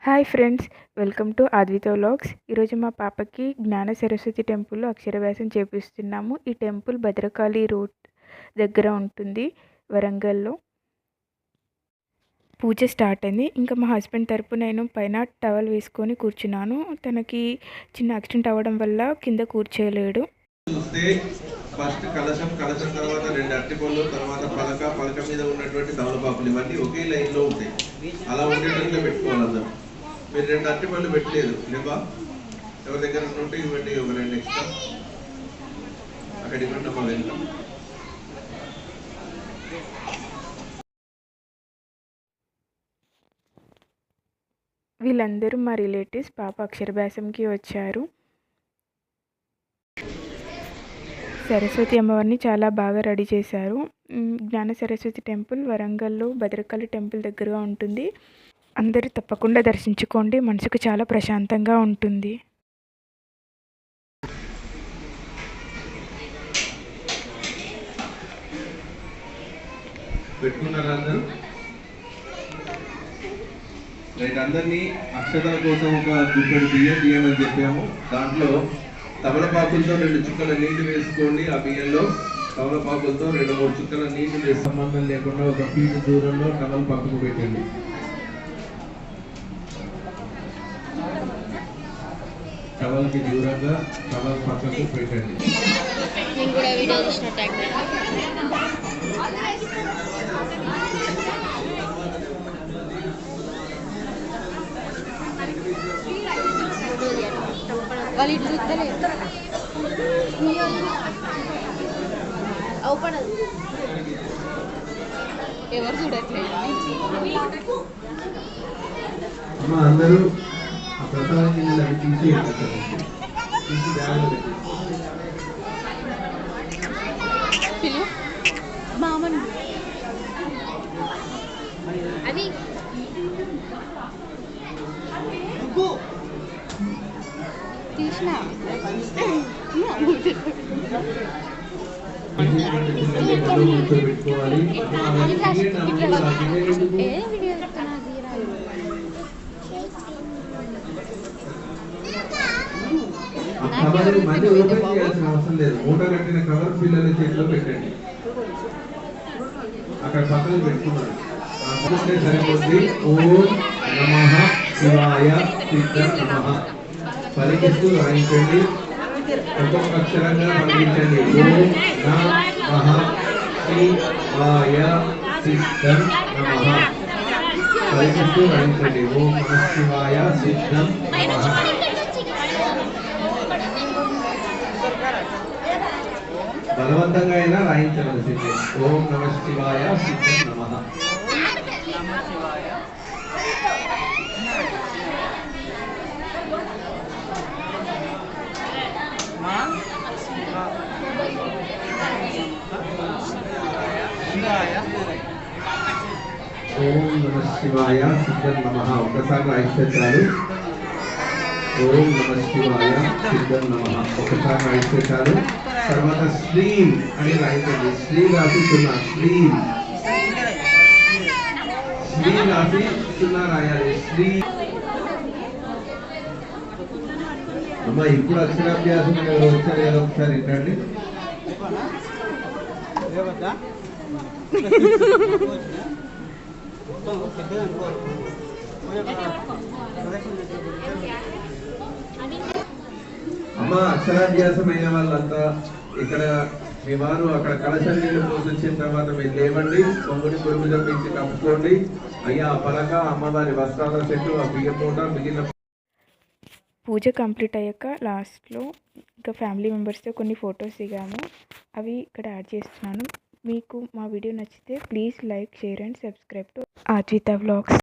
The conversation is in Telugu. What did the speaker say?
Hi friends, welcome to Advitha vlogs. ఈరోజు మా పాపకి జ్ఞాన సరస్వతి టెంపుల్లో అక్షరాభ్యాసం చేపిస్తున్నాము. ఈ టెంపుల్ భద్రకాళి రోడ్ దగ్గర ఉంటుంది, వరంగల్లో. పూజ స్టార్ట్ అయింది. ఇంకా మా హస్బెండ్ తరపు నేను పైన టవల్ వేసుకొని కూర్చున్నాను. తనకి చిన్న యాక్సిడెంట్ అవ్వడం వల్ల కింద కూర్చోలేడు. ఫస్ట్ కలశం తర్వాత రెండు అరటిపళ్ళు, తర్వాత పలక మీద ఉన్నటువంటి తమలపాకులు ఇవన్నీ ఒకే లైన్ లో ఉంటాయి. అలా ఉండేటట్లు పెట్టుకోవాలి అందరూ. మీరు రెండు అరటిపళ్ళు పెట్టలేదు లేవా? ఎవరి దగ్గర ఉంటే ఇవ్వండి, ఒక రెండు ఎక్స్ట్రా అక్కడ ఇవ్వండి అమ్మా. వెళ్తాం. వీళ్ళందరూ మా రిలేటివ్స్ పాప అక్షరాభ్యాసంకి వచ్చారు. సరస్వతి అమ్మవారిని చాలా బాగా రెడీ చేశారు. జ్ఞాన సరస్వతి టెంపుల్ వరంగల్లో భద్రకాళి టెంపుల్ దగ్గరగా ఉంటుంది. అందరూ తప్పకుండా దర్శించుకోండి, మనసుకు చాలా ప్రశాంతంగా ఉంటుంది. అందరినీ అక్షతల కోసం ఒక గుప్పెడు బియ్యం తీయమని చెప్పాము. దాంట్లో తమలపాకులతో 2 చుక్కల నీళ్లు వేసుకోండి. ఆ బియ్యంలో తమలపాకులతో 2-3 చుక్కల నీళ్లు వేసి సంబంధం లేకుండా ఒక ఫీట్ దూరంలో టవల్ పక్కకు పెట్టండి. టవల్కి దూరంగా టవల్ పక్కకు పెట్టండి. వాళ్ళు ఇటు చూస్తలేదు. అవుపడదు, ఎవరు చూడట్లేదు. అందరూ ఆ ప్రసాదాన్ని తీసి మామను అది తీసిన మధ్య ఓపెన్ చేయాల్సిన అవసరం లేదు. మూట కట్టిన కవర్ పిల్లల చేతిలో పెట్టండి. అక్కడ పక్కన పెట్టుకున్నారు సరిపోతుంది. ఓం నమః శివాయ సిద్ధ నమః పలికిస్తూ రాయించండి. ఒక్కొక్క అక్షరంగా పలికించండి. ఓం నమః శివాయ సిద్ధం నమః పలికిస్తూ రాయించండి. ఓం నమః శివాయ సిద్ధం నమః. బలవంతంగా అయినా రాయించవలసింది. ఓం నమః శివాయ సిద్ధం నమః. ఓం నమః శివాయ సిద్ధం నమః. ఒకసారి రాయిస్తే చాలు. ఓం నమః శివాయ సిద్ధం నమః ఒకసారి రాయిస్తే చాలు. తర్వాత శ్రీం అని రాయించండి. శ్రీ రాసి 0, శ్రీం శ్రీ రాసి 0 రాయాలి. శ్రీ అమ్మా, ఇప్పుడు అక్షరాభ్యాసం వచ్చారు కదా, ఒకసారి వినండి. అమ్మ, అక్షరాభ్యాసం అయిన వాళ్ళంతా ఇక్కడ మీ వారు అక్కడ కలశం నీళ్ళు పోసొచ్చిన తర్వాత మీరు లేవండి. కొంగుని పొరుగు జపించి కప్పుకోండి. అయ్యా పలక, అమ్మవారి వస్త్రాల సెట్టు, ఆ బియ్యం మూట, మిగిలిన పూజ కంప్లీట్ అయ్యాక లాస్ట్లో ఇంకా ఫ్యామిలీ మెంబర్స్తో కొన్ని ఫొటోస్ దిగాము. అవి ఇక్కడ యాడ్ చేస్తున్నాను. మీకు మా వీడియో నచ్చితే please like, share and subscribe to Advitha vlogs.